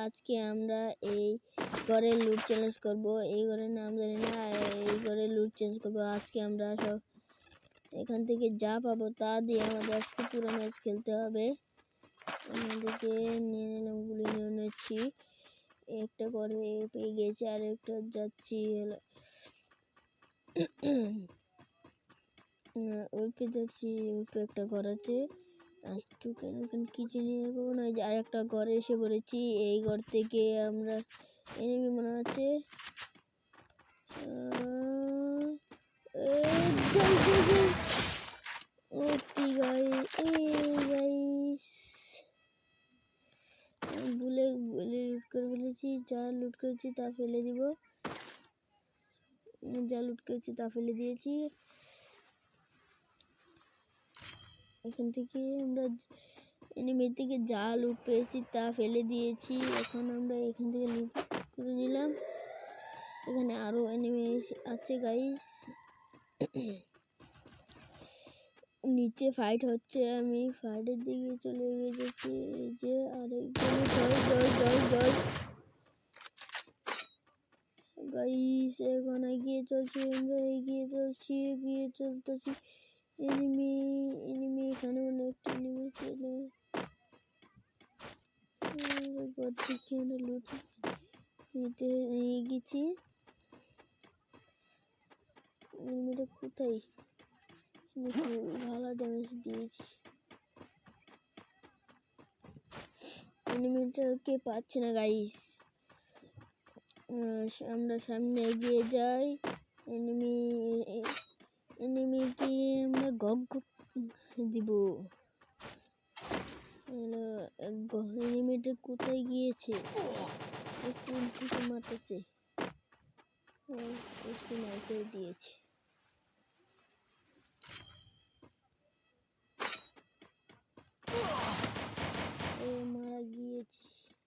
আজকে আমরা এই ঘরে লুট চ্যালেঞ্জ করব। এই ঘরের নাম জানি না, এই ঘরে লুট চ্যালেঞ্জ করব। আজকে আমরা সব এখান থেকে যা পাবো তা দিয়ে আমাদের আজকে পুরো ম্যাচ খেলতে হবে। আমাদেরকে নিয়ে নিলাম, গুলি নিয়ে নিচ্ছি। একটা করে পেয়ে গেছি, আর একটা যাচ্ছি ওইপে যাচ্ছি। ওইপে একটা ঘর আছে, কি চিনি না। আর একটা ঘরে এসে পড়েছি। এই ঘর থেকে আমরা এনিমি মনে হচ্ছে। ভুলে লুট করে ফেলেছি। যা লুট করেছি তা ফেলে দিব। যা লুট করেছি তা ফেলে দিয়েছি। এখান থেকে আমরা এনিমি থেকে যা লুট পেয়েছি তা ফেলে দিয়েছি। এখন আমরা এখান থেকে লুট করে নিলাম। এখানে আরো এনিমি আছে গাইস। নিচে ফাইট হচ্ছে, আমি ফাইটের দিকে চলে গেছি। এই যে আরেকজন জয় গাইস, এখন এগিয়ে চলছি, আমরা এগিয়ে চলতেছি। এনিমি এখানে অনেক এনিমি ছিল। ঘর থেকে আমরা লুট নিতে নিয়ে গেছি। এনিমিটা কোথায়? ভালো ড্যামেজ দিয়েছি। এনিমিটাকে পাচ্ছি না গাইস। আমরা সামনে এগিয়ে যাই। এনিমিকে আমরা গগ দিব। এনিমিটা কোথায় গিয়েছে? কোন থেকে মারতেছে? মাইকে দিয়েছে।